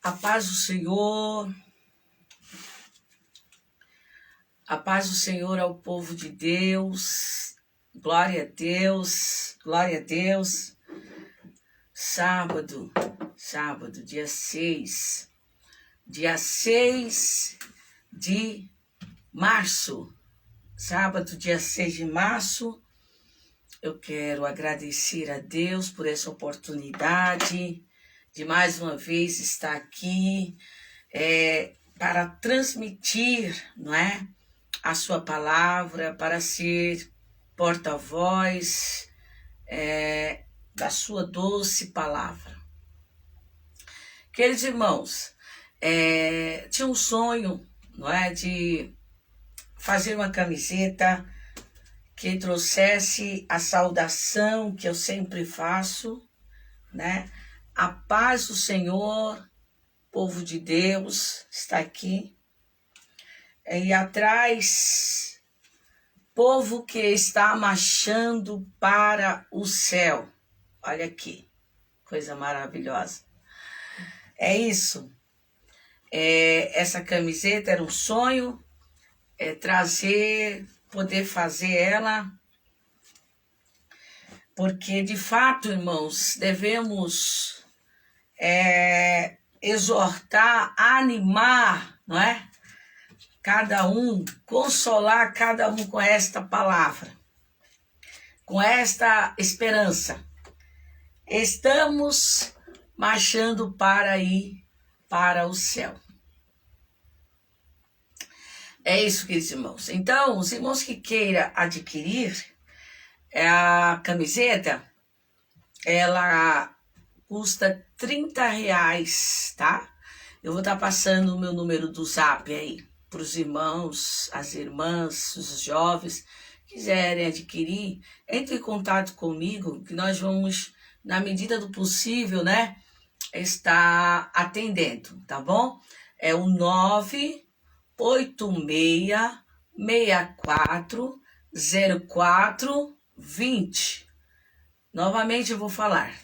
A paz do Senhor, a paz do Senhor ao povo de Deus, glória a Deus, glória a Deus. Sábado, dia 6 de março, sábado, dia 6 de março, eu quero agradecer a Deus por essa oportunidade de mais uma vez estar aqui para transmitir, não é, a sua palavra, para ser porta-voz da sua doce palavra. Queridos irmãos, tinha um sonho, não é, de fazer uma camiseta que trouxesse a saudação que eu sempre faço, né? A paz do Senhor, povo de Deus, está aqui. E atrás, povo que está marchando para o céu. Olha aqui, coisa maravilhosa. É isso. Essa camiseta era um sonho, poder fazer ela, porque de fato, irmãos, devemos exortar, animar, não é? Cada um, consolar cada um com esta palavra, com esta esperança. Estamos marchando para ir para o céu. É isso, queridos irmãos. Então, os irmãos que queiram adquirir a camiseta, ela custa R$30, tá? Eu vou estar passando o meu número do Zap aí para os irmãos, as irmãs, os jovens que quiserem adquirir. Entre em contato comigo, que nós vamos, na medida do possível, né, estar atendendo, tá bom? É o 986640420. Novamente eu vou falar.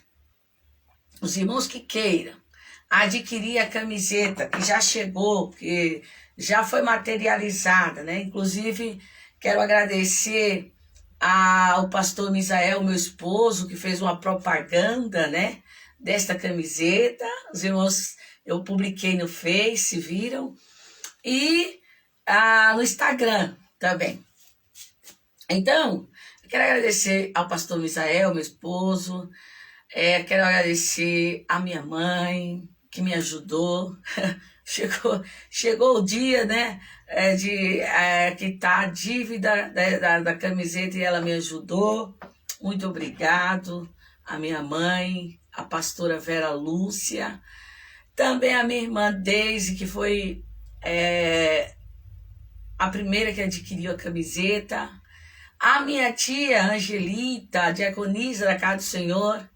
Os irmãos que queiram adquirir a camiseta, que já chegou, que já foi materializada, né? Inclusive, quero agradecer ao pastor Misael, meu esposo, que fez uma propaganda, né, desta camiseta. Os irmãos, eu publiquei no Face, viram? E no Instagram também. Então, eu quero agradecer ao pastor Misael, meu esposo. Quero agradecer a minha mãe, que me ajudou. Chegou o dia, né, de quitar a dívida da camiseta e ela me ajudou. Muito obrigado a minha mãe, a pastora Vera Lúcia, também a minha irmã Deise, que foi a primeira que adquiriu a camiseta, a minha tia Angelita, a diaconisa da Casa do Senhor.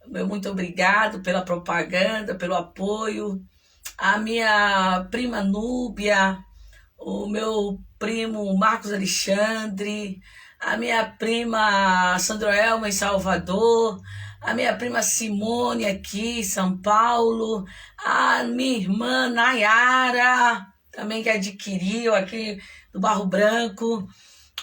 Meu muito obrigado pela propaganda, pelo apoio. A minha prima Núbia, o meu primo Marcos Alexandre, a minha prima Sandroelma em Salvador, a minha prima Simone aqui em São Paulo, a minha irmã Nayara, também que adquiriu aqui do Barro Branco,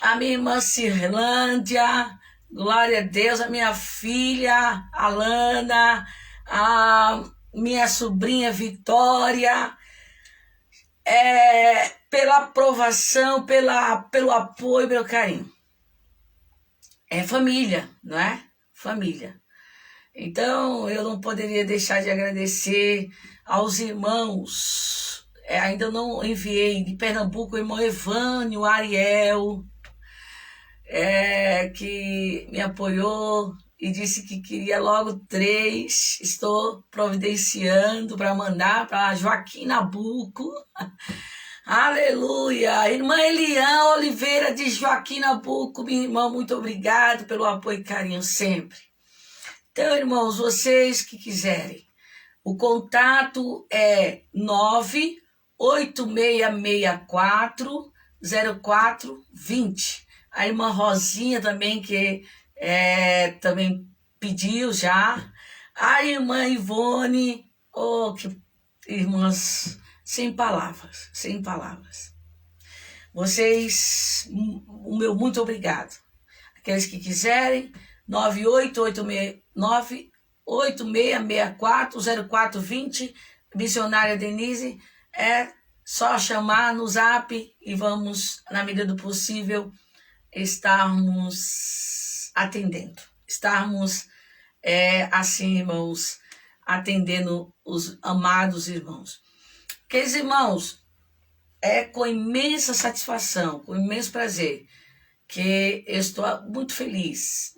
a minha irmã Cirlândia, glória a Deus, a minha filha Alana, a minha sobrinha Vitória, pela aprovação, pelo apoio, pelo carinho. É família, não é? Família. Então, eu não poderia deixar de agradecer aos irmãos. Ainda não enviei de Pernambuco o irmão Evânio, Ariel, que me apoiou e disse que queria logo 3. Estou providenciando para mandar para Joaquim Nabuco. Aleluia! Irmã Eliane Oliveira de Joaquim Nabuco, minha irmã, muito obrigado pelo apoio e carinho sempre. Então, irmãos, vocês que quiserem, o contato é 986640420. A irmã Rosinha também, que também pediu já. A irmã Ivone, que irmãs, sem palavras, sem palavras. Vocês, o meu muito obrigado. Aqueles que quiserem, 988640420, missionária Denise, é só chamar no zap e vamos, na medida do possível, estarmos atendendo. Estarmos, assim, irmãos, atendendo os amados irmãos. Queridos irmãos, é com imensa satisfação, com imenso prazer, que eu estou muito feliz,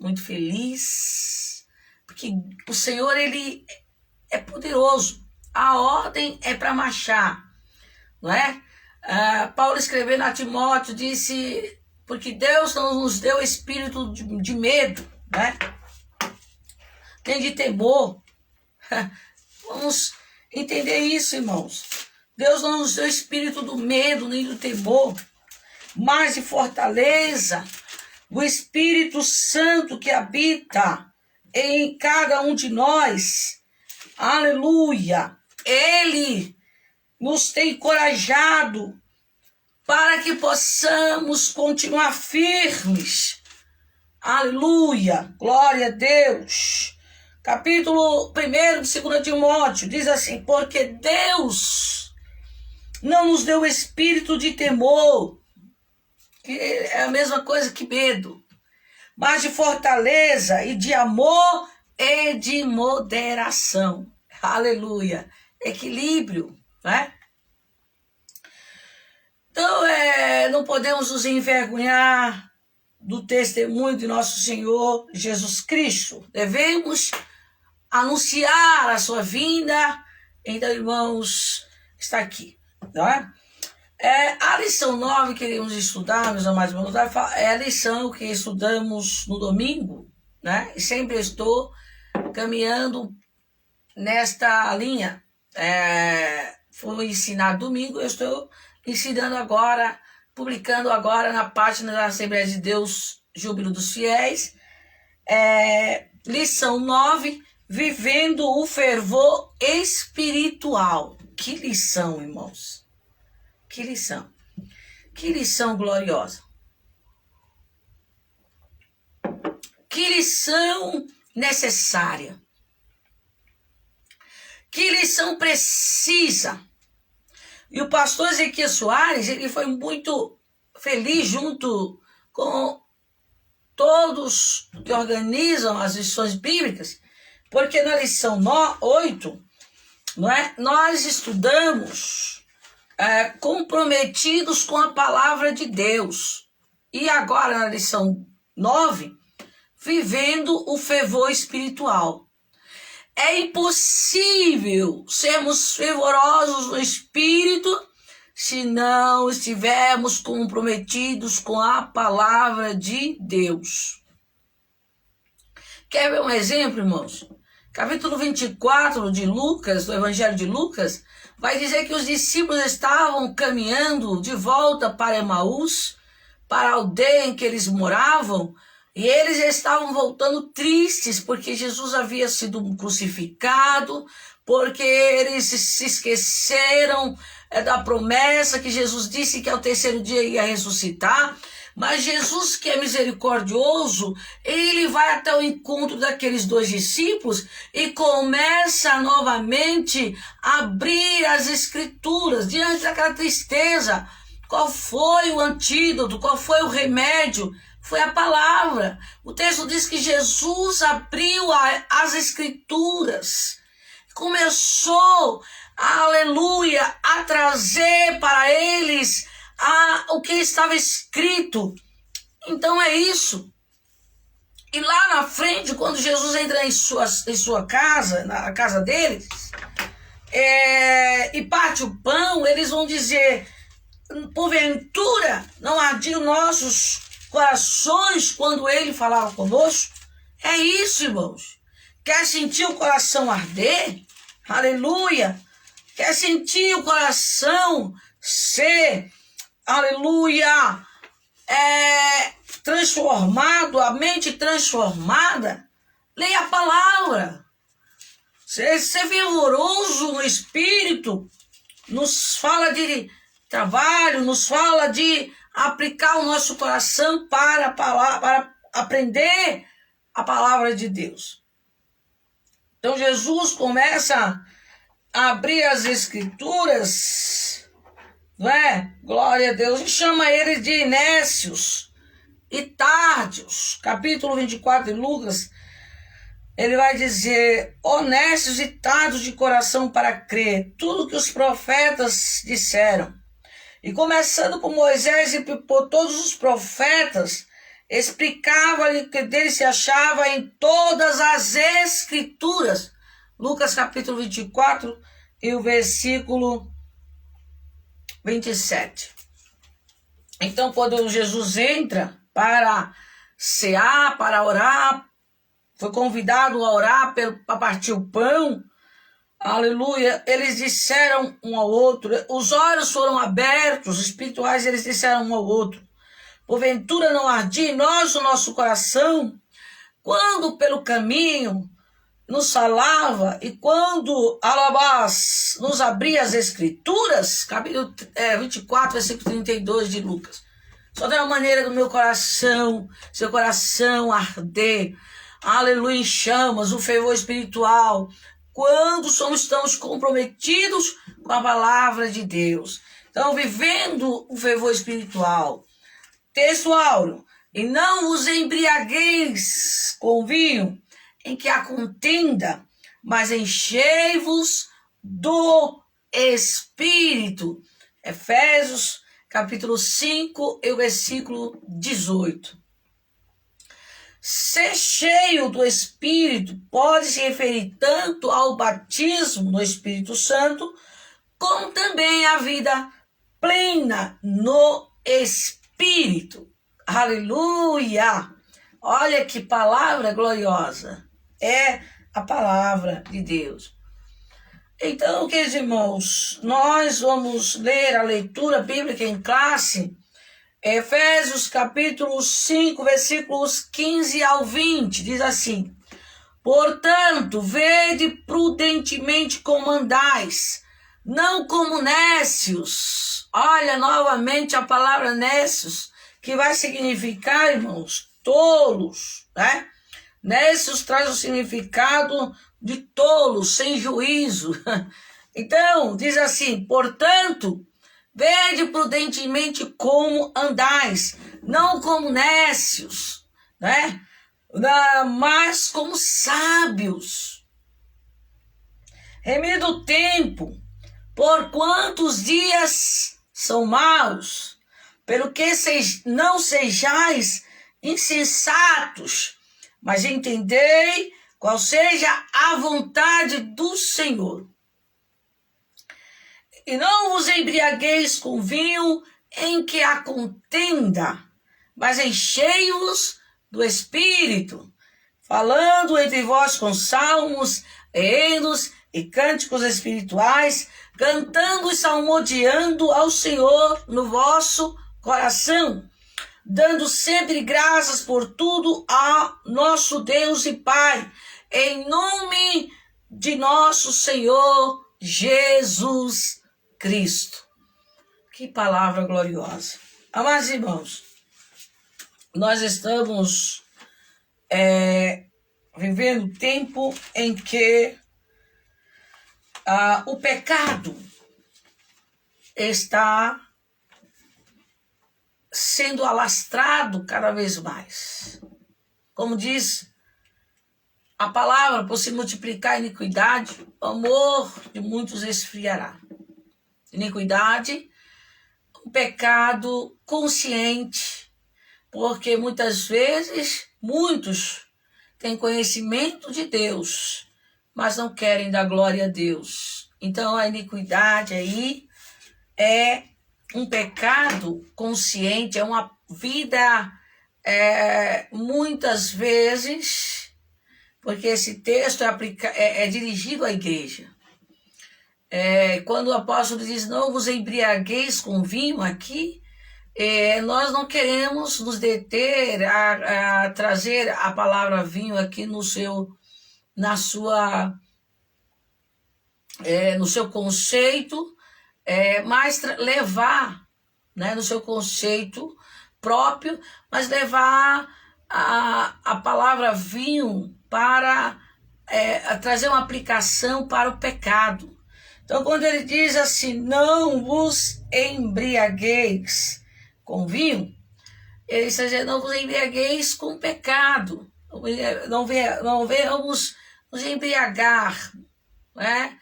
porque o Senhor, Ele é poderoso. A ordem é para marchar, não é? Paulo escrevendo a Timóteo disse, porque Deus não nos deu espírito de medo, né? Nem de temor. Vamos entender isso, irmãos. Deus não nos deu espírito do medo, nem do temor, mas de fortaleza. O Espírito Santo que habita em cada um de nós. Aleluia! Ele nos tem encorajado para que possamos continuar firmes. Aleluia! Glória a Deus! Capítulo 1 de 2 Timóteo diz assim, porque Deus não nos deu espírito de temor, que é a mesma coisa que medo, mas de fortaleza e de amor e de moderação. Aleluia! Equilíbrio, né? Então, não podemos nos envergonhar do testemunho de nosso Senhor Jesus Cristo. Devemos anunciar a sua vinda. Então, irmãos, está aqui, não é? A lição 9 que queremos estudar, meus amados irmãos, é a lição que estudamos no domingo, né? E sempre estou caminhando nesta linha. Foi ensinado domingo, eu estou ensinando agora, publicando agora na página da Assembleia de Deus, Júbilo dos Fiéis. Lição 9, vivendo o fervor espiritual. Que lição, irmãos. Que lição. Que lição gloriosa. Que lição necessária. Que lição precisa. E o pastor Ezequiel Soares, ele foi muito feliz junto com todos que organizam as lições bíblicas, porque na lição 8, não é? Nós estudamos comprometidos com a palavra de Deus. E agora na lição 9, vivendo o fervor espiritual. É impossível sermos fervorosos no espírito se não estivermos comprometidos com a palavra de Deus. Quer ver um exemplo, irmãos? Capítulo 24 de Lucas, do Evangelho de Lucas, vai dizer que os discípulos estavam caminhando de volta para Emaús, para a aldeia em que eles moravam, e eles estavam voltando tristes, porque Jesus havia sido crucificado, porque eles se esqueceram da promessa que Jesus disse que ao terceiro dia ia ressuscitar. Mas Jesus, que é misericordioso, ele vai até o encontro daqueles dois discípulos e começa novamente a abrir as escrituras diante daquela tristeza. Qual foi o antídoto? Qual foi o remédio? Foi a palavra. O texto diz que Jesus abriu as escrituras, começou, aleluia, a trazer para eles o que estava escrito. Então é isso. E lá na frente, quando Jesus entra em sua casa, na casa deles, e parte o pão, eles vão dizer, porventura não ardiam nossos corações quando ele falava conosco? É isso, irmãos. Quer sentir o coração arder? Aleluia. Quer sentir o coração ser, aleluia, transformado, a mente transformada? Leia a palavra. Ser fervoroso no espírito nos fala de trabalho, nos fala de aplicar o nosso coração para aprender a palavra de Deus. Então Jesus começa a abrir as escrituras, não é? Glória a Deus, e chama eles de nécios e tardios. Capítulo 24 de Lucas, ele vai dizer: honestos e tardos de coração para crer tudo que os profetas disseram. E começando por Moisés e por todos os profetas, explicava-lhe que dele se achava em todas as escrituras. Lucas capítulo 24 e o versículo 27. Então, quando Jesus entra para cear, para orar, foi convidado a orar para partir o pão, aleluia, eles disseram um ao outro, os olhos foram abertos, espirituais, eles disseram um ao outro: porventura não ardia em nós o nosso coração, quando pelo caminho nos falava e quando Alabás nos abria as escrituras? Capítulo 24, versículo 32 de Lucas. Só de uma maneira do meu coração, seu coração arder, aleluia, em chamas, o fervor espiritual, quando estamos comprometidos com a palavra de Deus. Então, vivendo o fervor espiritual. Texto áureo: e não vos embriagueis com vinho, em que há contenda, mas enchei-vos do Espírito. Efésios, capítulo 5, e o versículo 18. Ser cheio do Espírito pode se referir tanto ao batismo no Espírito Santo, como também à vida plena no Espírito. Aleluia! Olha que palavra gloriosa. É a palavra de Deus. Então, queridos irmãos, nós vamos ler a leitura bíblica em classe, Efésios capítulo 5, versículos 15 ao 20, diz assim: portanto, vede prudentemente como andais, não como nécios. Olha novamente a palavra nécios, que vai significar, irmãos, tolos, né? Nécios traz o significado de tolos, sem juízo. Então, diz assim: portanto, vede prudentemente como andais, não como nécios, né? Mas como sábios, remindo o tempo, por quantos dias são maus, pelo que não sejais insensatos, mas entendei qual seja a vontade do Senhor. E não vos embriagueis com vinho em que há contenda, mas enchei-vos do Espírito, falando entre vós com salmos, hinos e cânticos espirituais, cantando e salmodiando ao Senhor no vosso coração, dando sempre graças por tudo a nosso Deus e Pai, em nome de nosso Senhor Jesus Cristo. Que palavra gloriosa. Amados irmãos, nós estamos vivendo tempo em que o pecado está sendo alastrado cada vez mais. Como diz a palavra, por se multiplicar a iniquidade, o amor de muitos esfriará. Iniquidade, um pecado consciente, porque muitas vezes muitos têm conhecimento de Deus, mas não querem dar glória a Deus. Então a iniquidade aí é um pecado consciente, é uma vida, muitas vezes, porque esse texto é dirigido à igreja. Quando o apóstolo diz, não vos embriagueis com vinho aqui, nós não queremos nos deter a trazer a palavra vinho aqui na sua no seu conceito, mas levar, né, no seu conceito próprio, mas levar a palavra vinho para trazer uma aplicação para o pecado. Então, quando ele diz assim, não vos embriagueis com vinho, ele está dizendo, não vos embriagueis com pecado, não venhamos nos embriagar, né?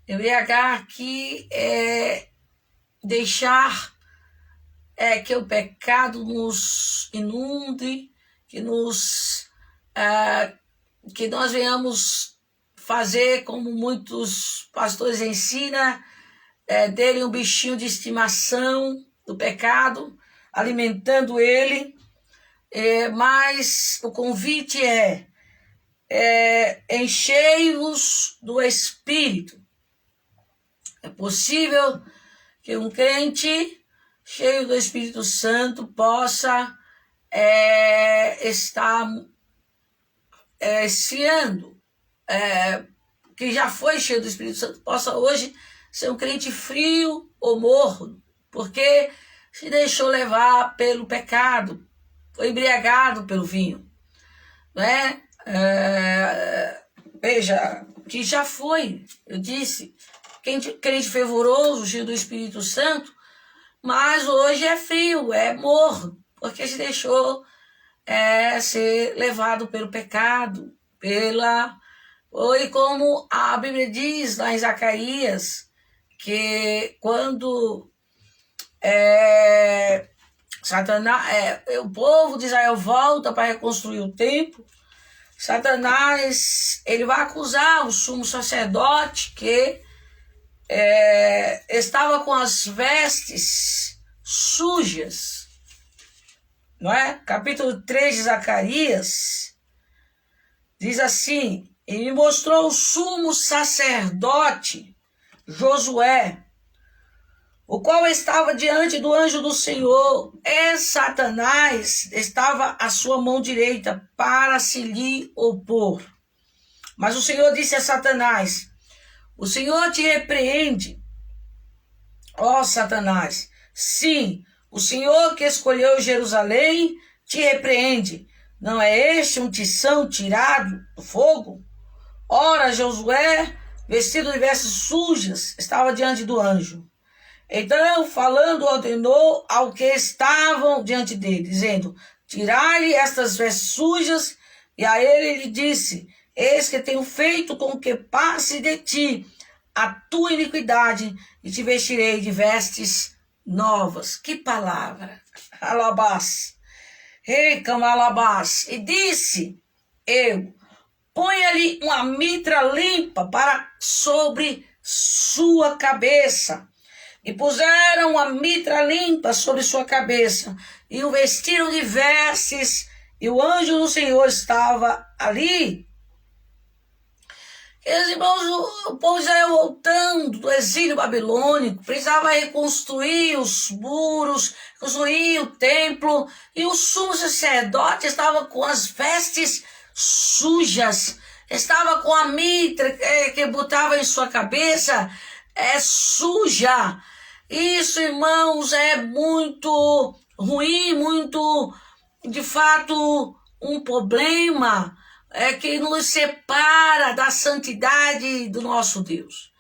Embriagar aqui é deixar que o pecado nos inunde, que nós venhamos fazer como muitos pastores ensinam, dele um bichinho de estimação do pecado, alimentando ele, mas o convite enchei-vos do Espírito. É possível que um crente cheio do Espírito Santo possa estar esfriando, que já foi cheio do Espírito Santo, possa hoje ser um crente frio ou morno, porque se deixou levar pelo pecado, foi embriagado pelo vinho, né? Veja, que já foi, eu disse, crente fervoroso, cheio do Espírito Santo, mas hoje é frio, é morno, porque se deixou ser levado pelo pecado, e como a Bíblia diz lá em Zacarias, que quando Satanás, o povo de Israel volta para reconstruir o templo, Satanás, ele vai acusar o sumo sacerdote que estava com as vestes sujas, não é? Capítulo 3 de Zacarias diz assim, e me mostrou o sumo sacerdote Josué, o qual estava diante do anjo do Senhor, e Satanás estava à sua mão direita para se lhe opor. Mas o Senhor disse a Satanás, o Senhor te repreende, ó Satanás. Sim, o Senhor que escolheu Jerusalém te repreende. Não é este um tição tirado do fogo? Ora, Josué, vestido de vestes sujas, estava diante do anjo. Então, falando, ordenou ao que estavam diante dele, dizendo, tirai-lhe estas vestes sujas, e a ele lhe disse, eis que tenho feito com que passe de ti a tua iniquidade, e te vestirei de vestes novas. Que palavra! Alabás! Recamalabás! E disse eu, ponha-lhe uma mitra limpa para sobre sua cabeça. E puseram uma mitra limpa sobre sua cabeça, e o vestiram de vestes, e o anjo do Senhor estava ali. Meus irmãos, o povo de Israel voltando do exílio babilônico, precisava reconstruir os muros, construir o templo, e o sumo sacerdote estava com as vestes sujas, estava com a mitra que botava em sua cabeça, suja. Isso, irmãos, é muito ruim, muito, de fato, um problema que nos separa da santidade do nosso Deus.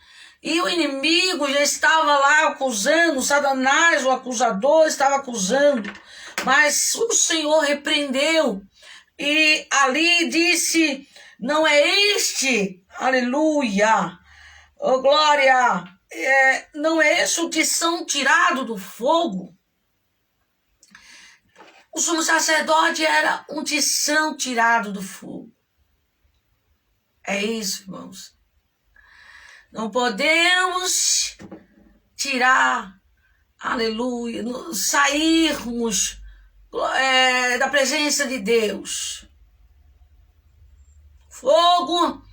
E o inimigo já estava lá acusando, Satanás, o acusador, estava acusando, mas o Senhor repreendeu e ali disse, não é este, aleluia, oh glória, não é esse o tição tirado do fogo? O sumo sacerdote era um tição tirado do fogo. É isso, irmãos. Não podemos tirar, aleluia, sairmos da presença de Deus. Fogo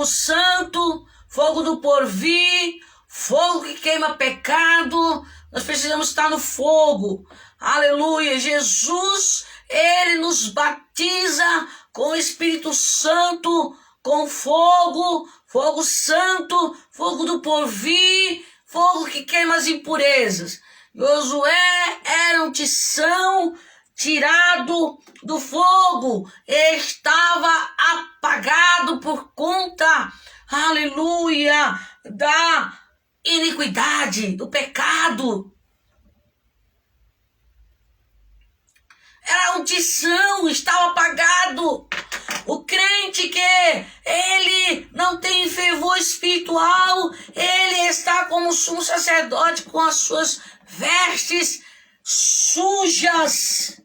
santo, fogo do porvir, fogo que queima pecado. Nós precisamos estar no fogo. Aleluia. Jesus, ele nos batiza com o Espírito Santo com fogo, fogo santo, fogo do porvir, fogo que queima as impurezas. Josué era um tição tirado do fogo, estava apagado por conta, aleluia, da iniquidade, do pecado. Era um tição, estava apagado. O crente que ele não tem fervor espiritual, ele está como sumo sacerdote com as suas vestes sujas.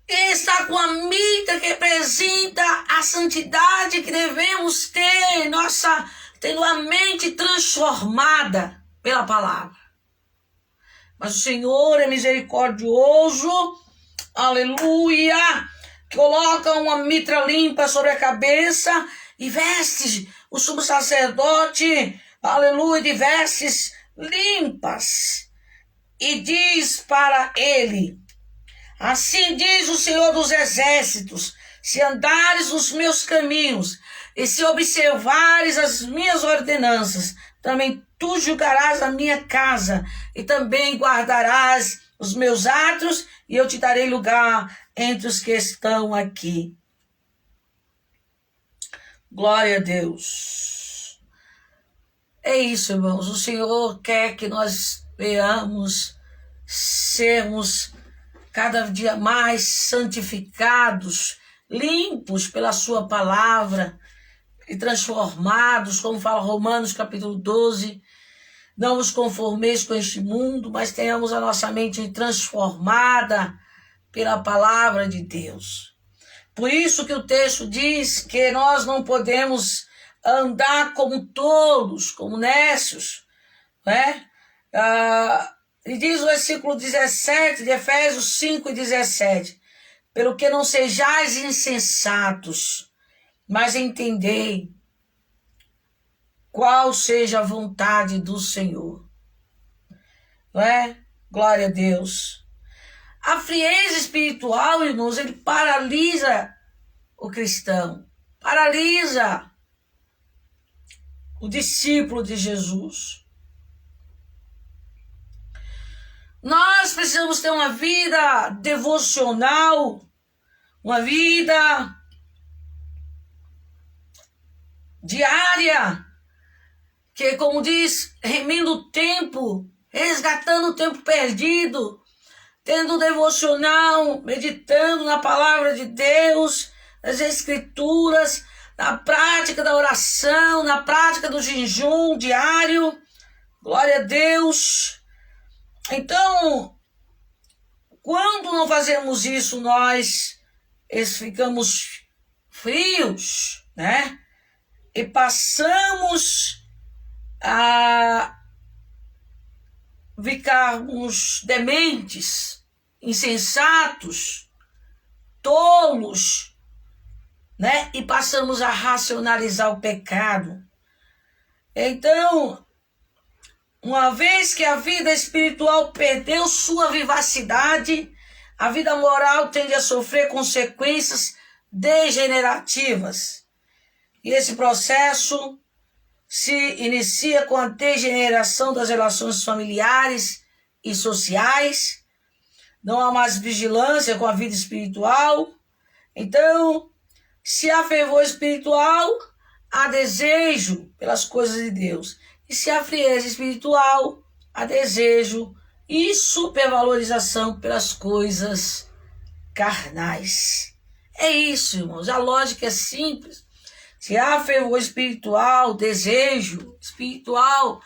Ele está com a mitra que representa a santidade que devemos ter, tendo a mente transformada pela palavra. Mas o Senhor é misericordioso, aleluia, coloca uma mitra limpa sobre a cabeça e veste o sumo sacerdote, aleluia, de vestes limpas. E diz para ele: assim diz o Senhor dos Exércitos, se andares nos meus caminhos e se observares as minhas ordenanças, também tu julgarás a minha casa e também guardarás os meus atos e eu te darei lugar entre os que estão aqui. Glória a Deus. É isso, irmãos. O Senhor quer que nós venhamos sermos cada dia mais santificados, limpos pela sua palavra e transformados, como fala Romanos capítulo 12, não vos conformeis com este mundo, mas tenhamos a nossa mente transformada pela palavra de Deus. Por isso que o texto diz que nós não podemos andar como tolos, como nécios, né? E diz o versículo 17 de Efésios 5:17, pelo que não sejais insensatos, mas entendei qual seja a vontade do Senhor. Não é? Glória a Deus. A frieza espiritual, irmãos, ele paralisa o cristão, paralisa o discípulo de Jesus. Nós precisamos ter uma vida devocional, uma vida diária, que, como diz, remindo o tempo, resgatando o tempo perdido, tendo devocional, meditando na palavra de Deus, nas Escrituras, na prática da oração, na prática do jejum diário. Glória a Deus. Então, quando não fazemos isso, nós ficamos frios, né? E passamos a ficarmos dementes, insensatos, tolos, né? E passamos a racionalizar o pecado. Então, uma vez que a vida espiritual perdeu sua vivacidade, a vida moral tende a sofrer consequências degenerativas. E esse processo se inicia com a degeneração das relações familiares e sociais. Não há mais vigilância com a vida espiritual. Então, se há fervor espiritual, há desejo pelas coisas de Deus. E se há frieza espiritual, há desejo e supervalorização pelas coisas carnais. É isso, irmãos. A lógica é simples. Se há fervor espiritual, desejo espiritual,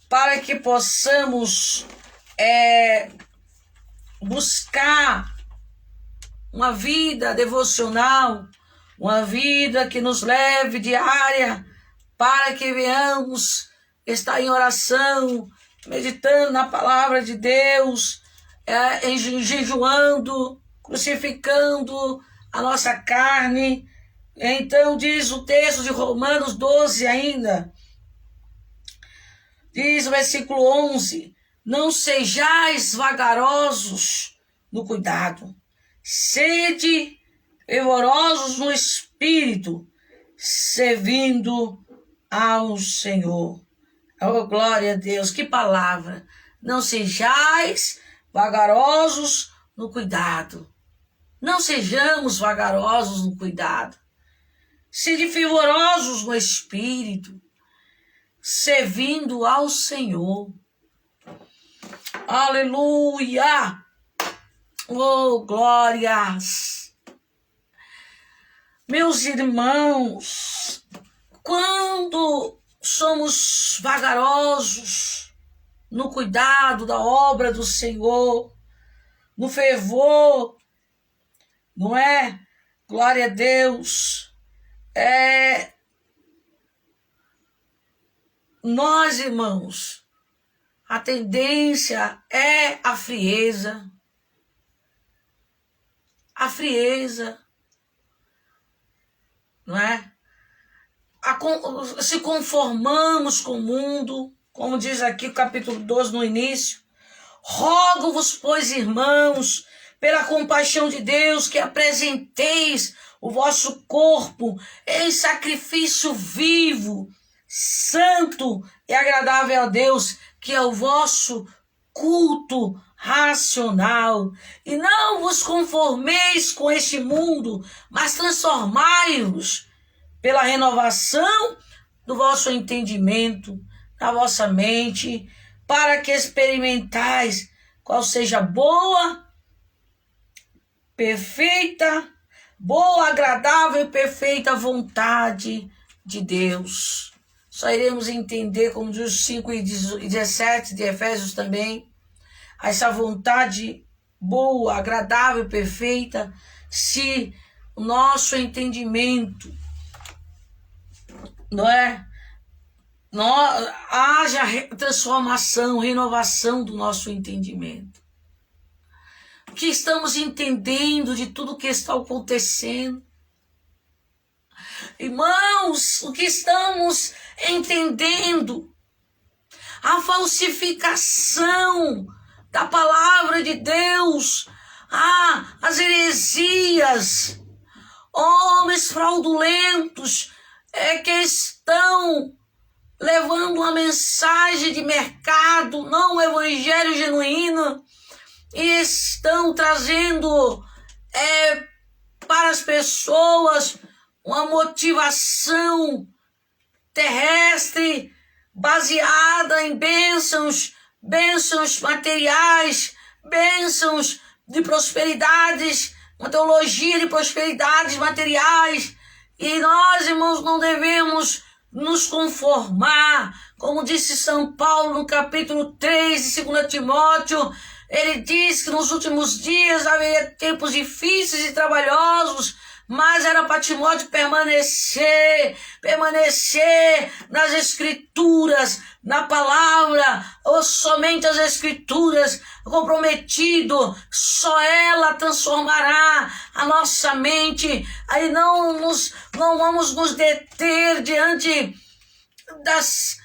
para que possamos buscar uma vida devocional, uma vida que nos leve diária, para que venhamos estar em oração, meditando na palavra de Deus, jejuando, crucificando a nossa carne. Então diz o texto de Romanos 12 ainda, diz o versículo 11, não sejais vagarosos no cuidado, Sede fervorosos no espírito, servindo ao Senhor. Oh, glória a Deus, que palavra. Não sejais vagarosos no cuidado. Não sejamos vagarosos no cuidado. Sede fervorosos no espírito, servindo ao Senhor. Aleluia! Oh, glórias! Meus irmãos, quando somos vagarosos no cuidado da obra do Senhor, no fervor, não é? Glória a Deus. Nós, irmãos, a tendência é a frieza. A frieza, não é? Se conformamos com o mundo, como diz aqui o capítulo 12 no início. Rogo-vos, pois, irmãos, pela compaixão de Deus, que apresenteis o vosso corpo em sacrifício vivo, santo e agradável a Deus, que é o vosso culto racional. E não vos conformeis com este mundo, mas transformai-vos pela renovação do vosso entendimento, da vossa mente, para que experimentais qual seja boa, agradável e perfeita vontade de Deus. Só iremos entender, como diz os 5 e 17 de Efésios também, essa vontade boa, agradável e perfeita, se o nosso entendimento, não é? Haja transformação, renovação do nosso entendimento. O que estamos entendendo de tudo que está acontecendo? Irmãos, o que estamos entendendo? A falsificação da palavra de Deus, as heresias, homens fraudulentos que estão levando uma mensagem de mercado, não um evangelho genuíno, e estão trazendo para as pessoas uma motivação terrestre baseada em bênçãos materiais, bênçãos de prosperidades, uma teologia de prosperidades materiais. E nós, irmãos, não devemos nos conformar. Como disse São Paulo no capítulo 3 de 2 Timóteo, ele diz que nos últimos dias haveria tempos difíceis e trabalhosos, mas era para Timóteo permanecer nas Escrituras, na palavra, ou somente as Escrituras, comprometido, só ela transformará a nossa mente. Aí não vamos nos deter diante das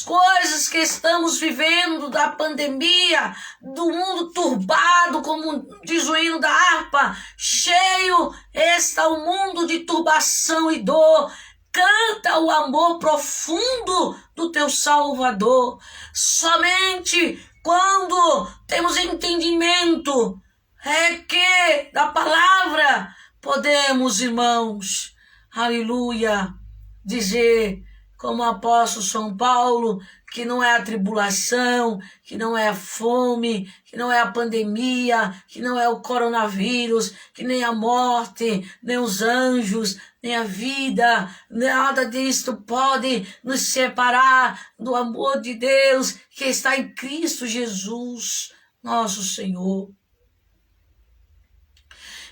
coisas que estamos vivendo, da pandemia, do mundo turbado, como diz o hino da harpa, cheio está o mundo de turbação e dor. Canta o amor profundo do teu Salvador. Somente quando temos entendimento da palavra, podemos, irmãos, aleluia, dizer, como o apóstolo São Paulo, que não é a tribulação, que não é a fome, que não é a pandemia, que não é o coronavírus, que nem a morte, nem os anjos, nem a vida, nada disto pode nos separar do amor de Deus que está em Cristo Jesus, nosso Senhor.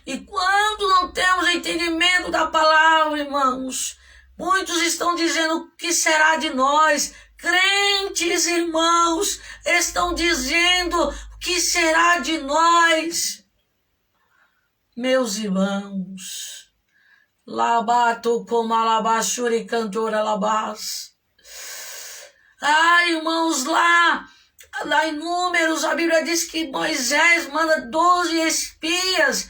E quando não temos entendimento da palavra, irmãos, muitos estão dizendo o que será de nós. Crentes, irmãos, estão dizendo o que será de nós. Meus irmãos, labato como alabashuri cantora labás. Irmãos, lá em Números, a Bíblia diz que Moisés manda 12 espias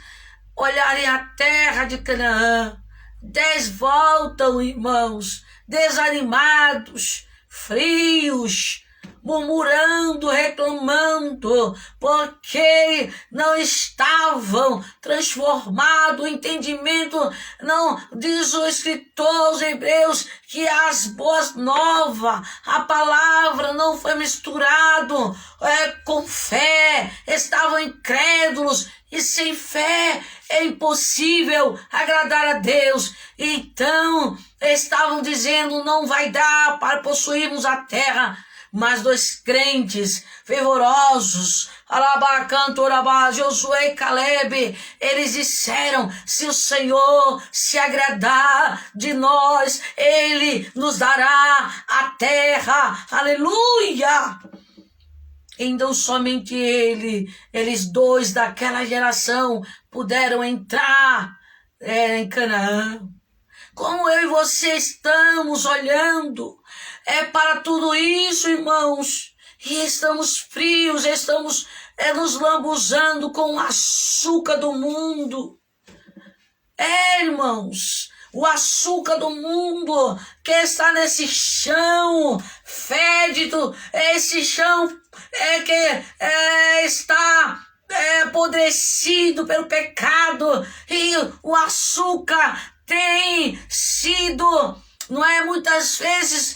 olharem a terra de Canaã, 10 voltam, irmãos, desanimados, frios, murmurando, reclamando, porque não estavam transformados, o entendimento, não, diz o escritor aos Hebreus, que as boas novas, a palavra não foi misturado com fé, estavam incrédulos, e sem fé é impossível agradar a Deus. Então, estavam dizendo, não vai dar para possuirmos a terra. Mas 2 crentes fervorosos, Josué e Caleb, eles disseram, se o Senhor se agradar de nós, Ele nos dará a terra, aleluia! Então somente eles 2 daquela geração puderam entrar em Canaã. Como eu e você estamos olhando para tudo isso, irmãos, e estamos frios, estamos nos lambuzando com o açúcar do mundo. Irmãos, o açúcar do mundo que está nesse chão fédido, esse chão que está apodrecido pelo pecado, e o açúcar tem sido, não é, muitas vezes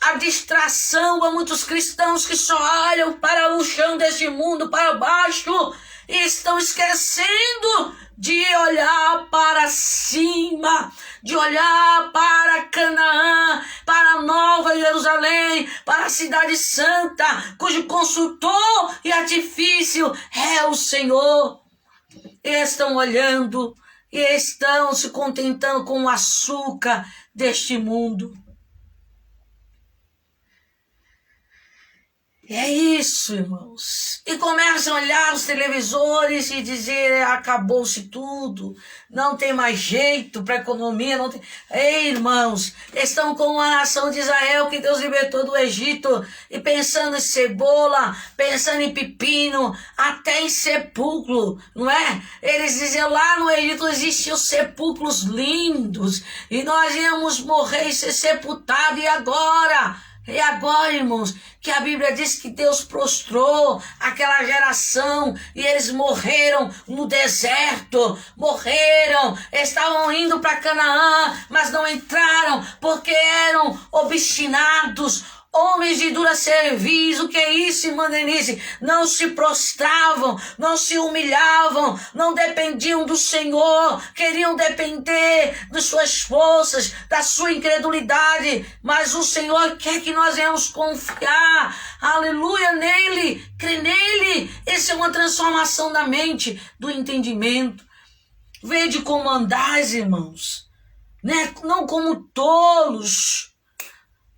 a distração para muitos cristãos que só olham para o chão deste mundo, para baixo, e estão esquecendo de olhar para cima, de olhar para Canaã, para a Nova Jerusalém, para a cidade santa, cujo construtor e artifício é o Senhor. E estão olhando e estão se contentando com o açúcar deste mundo. É isso, irmãos. E começam a olhar os televisores e dizer, acabou-se tudo, não tem mais jeito para a economia, não tem... Ei, irmãos, estão com a nação de Israel que Deus libertou do Egito, e pensando em cebola, pensando em pepino, até em sepulcro, não é? Eles diziam, lá no Egito existiam sepulcros lindos, e nós íamos morrer e ser sepultados, e agora, irmãos, que a Bíblia diz que Deus prostrou aquela geração e eles morreram no deserto, estavam indo para Canaã, mas não entraram porque eram obstinados, homens de dura cerviz. O que é isso, irmã Denise? Não se prostravam, não se humilhavam, não dependiam do Senhor, queriam depender de suas forças, da sua incredulidade, mas o Senhor quer que nós venhamos confiar, aleluia, nele, crer nele. Essa é uma transformação da mente, do entendimento. Vede como andais, irmãos, né? Não como tolos.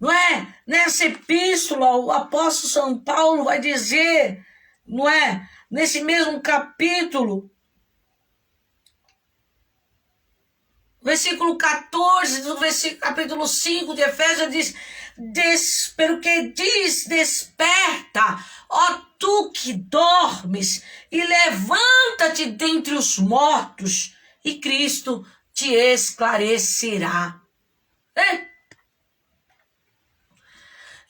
Não é? Nessa epístola, o apóstolo São Paulo vai dizer, não é? Nesse mesmo capítulo, versículo 14 do capítulo 5 de Efésios, diz, pelo que diz, desperta, ó tu que dormes, e levanta-te dentre os mortos, e Cristo te esclarecerá.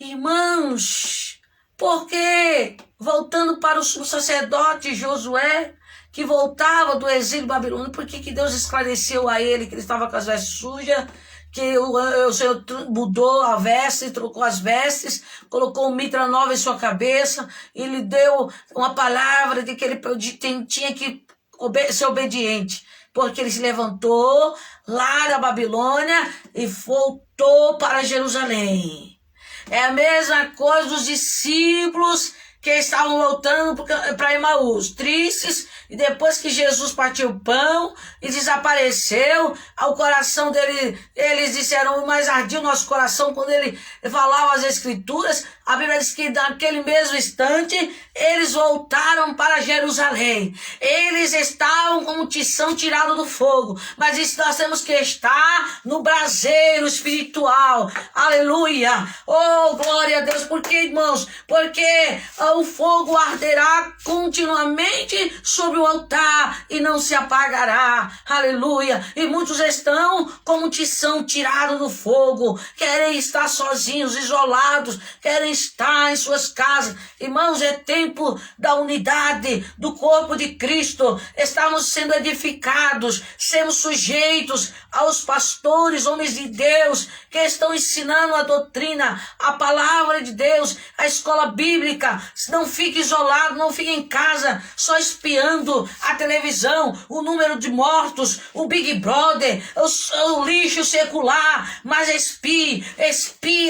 Irmãos, porque, voltando para o sacerdote Josué, que voltava do exílio babilônico, por que Deus esclareceu a ele que ele estava com as vestes sujas, que o Senhor mudou a veste, trocou as vestes, colocou um mitra nova em sua cabeça, e lhe deu uma palavra de que ele tinha que ser obediente, porque ele se levantou lá da Babilônia e voltou para Jerusalém. É a mesma coisa dos discípulos que estavam voltando para Emaús, tristes, e depois que Jesus partiu o pão e desapareceu, ao coração dele, eles disseram, mais ardia o nosso coração quando ele falava as Escrituras. A Bíblia diz que naquele mesmo instante, eles voltaram para Jerusalém. Eles estavam com o tição tirado do fogo, mas isso nós temos que estar no braseiro espiritual. Aleluia! Oh, glória a Deus! Por que, irmãos? Porque o fogo arderá continuamente sobre o altar e não se apagará. Aleluia. E muitos estão como tição tirado do fogo, querem estar sozinhos, isolados, querem estar em suas casas. Irmãos, é tempo da unidade do corpo de Cristo. Estamos sendo edificados, sermos sujeitos aos pastores, homens de Deus, que estão ensinando a doutrina, a palavra de Deus, a escola bíblica. Não fique isolado, não fique em casa só espiando a televisão, o número de mortos, o Big Brother, o lixo secular, mas espie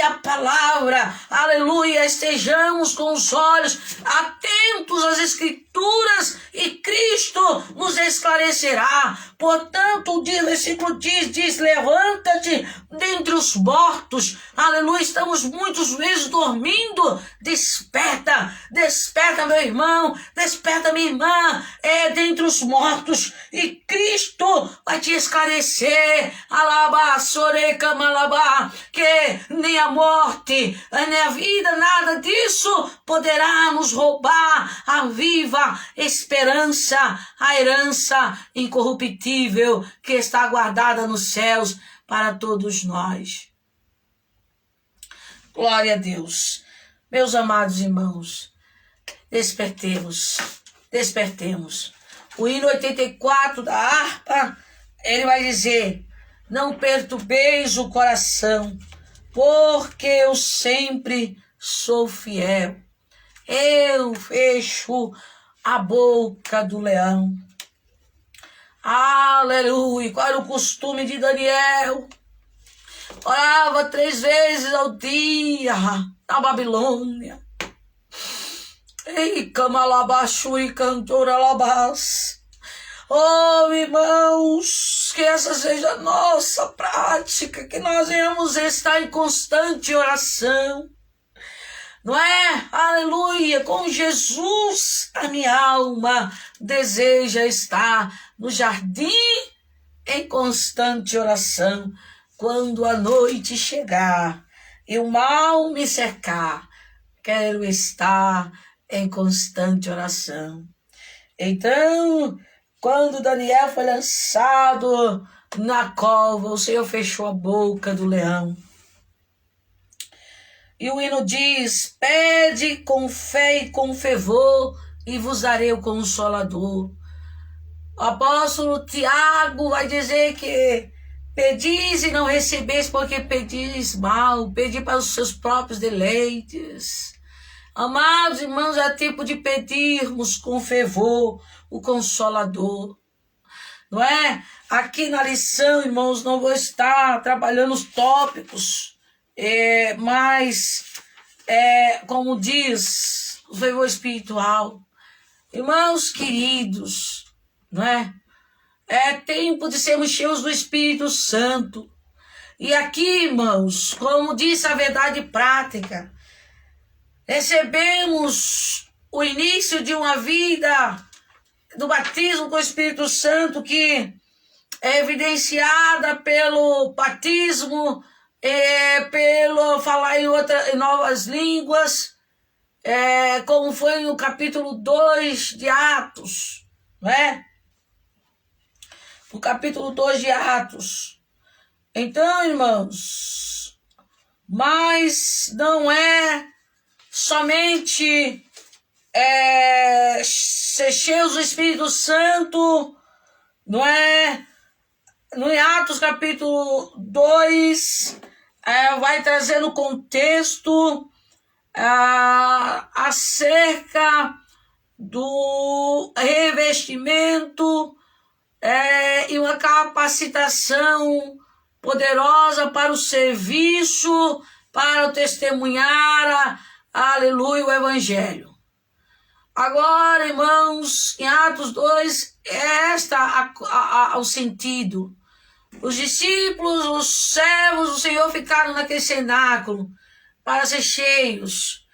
a palavra. Aleluia. Estejamos com os olhos atentos às Escrituras e Cristo nos esclarecerá. Portanto, o versículo diz, levanta-te dentre os mortos. Aleluia. Estamos muitas vezes dormindo. Desperta, meu irmão, desperta, minha irmã, dentre os mortos, e Cristo vai te esclarecer. Alabá, soreca, malabá, que nem a morte, nem a vida, nada disso poderá nos roubar a viva esperança, a herança incorruptível que está guardada nos céus para todos nós. Glória a Deus. Meus amados irmãos, despertemos. O hino 84 da harpa, ele vai dizer: não perturbeis o coração, porque eu sempre sou fiel. Eu fecho a boca do leão. Aleluia. Qual era o costume de Daniel? Orava 3 vezes ao dia na Babilônia. Ei, camalabaxu e cantoralabás. Oh, irmãos, que essa seja a nossa prática, que nós venhamos estar em constante oração. Não é? Aleluia. Com Jesus, a minha alma deseja estar no jardim em constante oração. Quando a noite chegar e o mal me cercar, quero estar em constante oração. Então, quando Daniel foi lançado na cova, o Senhor fechou a boca do leão. E o hino diz: pede com fé e com fervor, e vos darei o Consolador. O apóstolo Tiago vai dizer que pedis e não recebeis, porque pedis mal, pedi para os seus próprios deleites. Amados irmãos, é tempo de pedirmos com fervor o Consolador. Não é? Aqui na lição, irmãos, não vou estar trabalhando os tópicos, mas, como diz o fervor espiritual, irmãos queridos, não é? É tempo de sermos cheios do Espírito Santo. E aqui, irmãos, como disse a verdade prática, recebemos o início de uma vida do batismo com o Espírito Santo, que é evidenciada pelo batismo, pelo falar em novas línguas, como foi no capítulo 2 de Atos, não é? No capítulo 2 de Atos. Então, irmãos, mas não é somente ser cheios do Espírito Santo, não é? No Atos capítulo 2, vai trazendo o contexto acerca do revestimento e uma capacitação poderosa para o serviço, para o testemunhar, aleluia, o Evangelho. Agora, irmãos, em Atos 2, o sentido. Os discípulos, os servos do Senhor ficaram naquele cenáculo para ser cheios,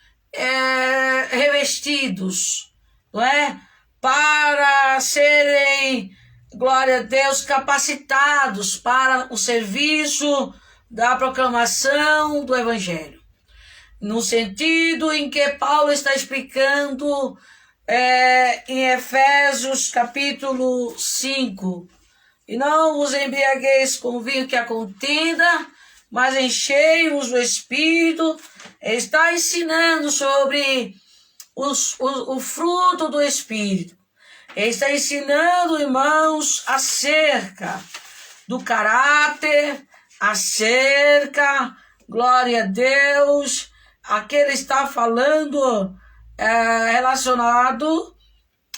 revestidos, não é? Para serem, glória a Deus, capacitados para o serviço da proclamação do Evangelho. no sentido em que Paulo está explicando em Efésios capítulo 5. E não vos embriagueis com vinho que a contenda, mas enchei-vos do Espírito. Está ensinando sobre o fruto do Espírito. Ele está ensinando, irmãos, acerca do caráter, acerca, glória a Deus, aqui ele está falando relacionado,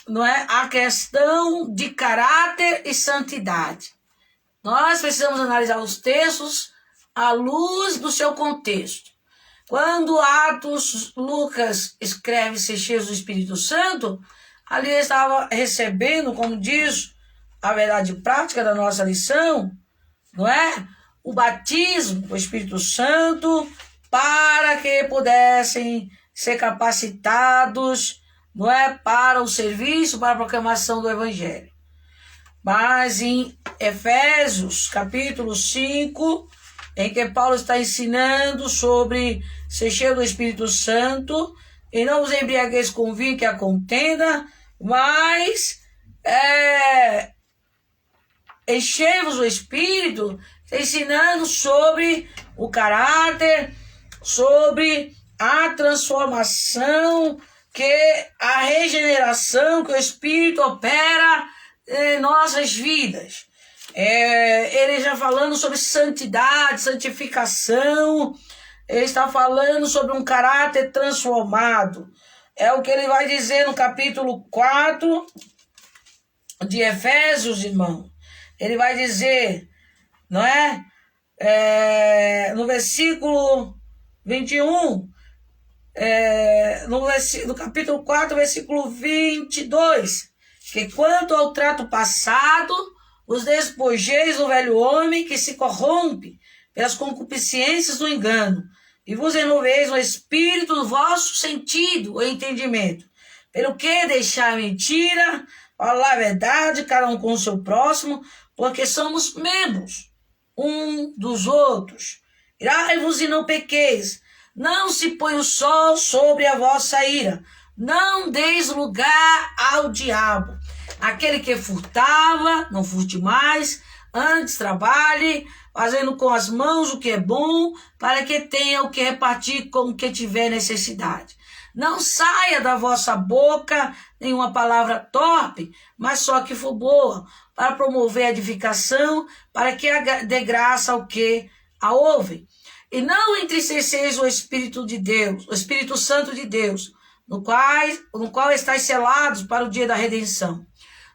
não é, à questão de caráter e santidade. Nós precisamos analisar os textos à luz do seu contexto. Quando Lucas escreve ser cheio do Espírito Santo, ali ele estava recebendo, como diz a verdade prática da nossa lição, não é? O batismo do Espírito Santo para que pudessem ser capacitados, não é? Para o serviço, para a proclamação do Evangelho. Mas em Efésios, capítulo 5, em que Paulo está ensinando sobre ser cheio do Espírito Santo, e não vos embriagueis com vinho que a contenda, mas enchei-vos do Espírito, ensinando sobre o caráter, sobre a transformação, a regeneração que o Espírito opera em nossas vidas. Ele já falando sobre santidade, santificação, ele está falando sobre um caráter transformado. É o que ele vai dizer no capítulo 4 de Efésios, irmão. Ele vai dizer, não é? No versículo 21, no capítulo 4, versículo 22, que quanto ao trato passado, os despojeis do velho homem que se corrompe pelas concupiscências do engano, e vos renoveis no espírito do vosso sentido, o entendimento, pelo que deixar a mentira, falar a verdade, cada um com o seu próximo, porque somos membros um dos outros. Irai-vos e não pequeis, não se põe o sol sobre a vossa ira, não deis lugar ao diabo. Aquele que furtava, não furte mais, antes trabalhe, fazendo com as mãos o que é bom, para que tenha o que repartir com o que tiver necessidade. Não saia da vossa boca nenhuma palavra torpe, mas só que for boa, para promover a edificação, para que dê graça ao que a ouvem. E não entristeceis o Espírito de Deus, o Espírito Santo de Deus, no qual estáis selados para o dia da redenção.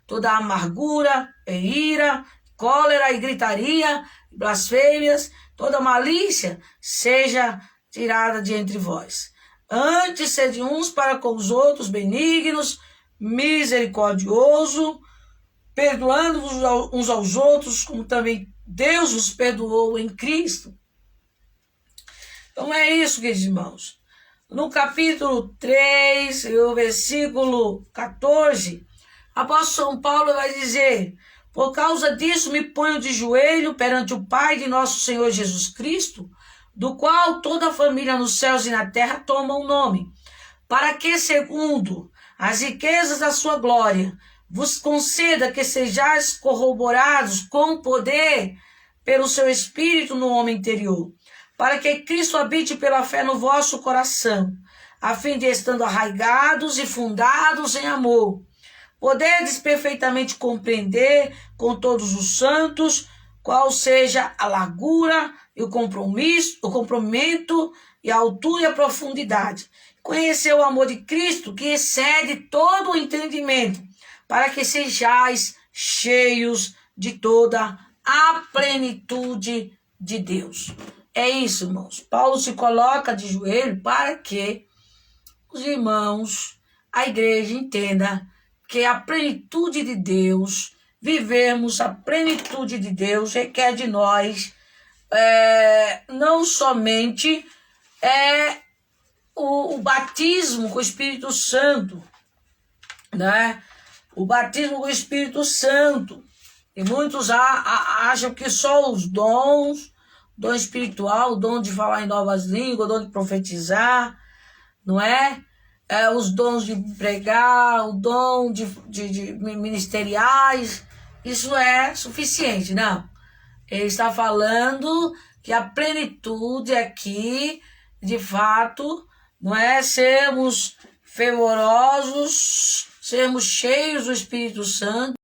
Toda amargura e ira, cólera e gritaria, blasfêmias, toda malícia seja tirada de entre vós. Antes, sede uns para com os outros benignos, misericordioso, perdoando-vos uns aos outros, como também Deus os perdoou em Cristo. Então é isso, queridos irmãos. No capítulo 3, o versículo 14, apóstolo São Paulo vai dizer: por causa disso me ponho de joelho perante o Pai de nosso Senhor Jesus Cristo, do qual toda a família nos céus e na terra toma o nome, para que, segundo as riquezas da sua glória, vos conceda que sejais corroborados com poder pelo seu Espírito no homem interior, para que Cristo habite pela fé no vosso coração, a fim de, estando arraigados e fundados em amor, poderes perfeitamente compreender com todos os santos qual seja a largura e o comprimento e a altura e a profundidade. Conhecer o amor de Cristo que excede todo o entendimento, para que sejais cheios de toda a plenitude de Deus. É isso, irmãos. Paulo se coloca de joelho para que os irmãos, a igreja entenda que a plenitude de Deus, vivemos a plenitude de Deus, requer de nós não somente o batismo com o Espírito Santo, né? O batismo com o Espírito Santo. E muitos acham que só os dons dom espiritual, o dom de falar em novas línguas, o dom de profetizar, não é? Os dons de pregar, o dom de ministeriais, isso é suficiente, não. Ele está falando que a plenitude aqui, de fato, não é sermos fervorosos, sermos cheios do Espírito Santo,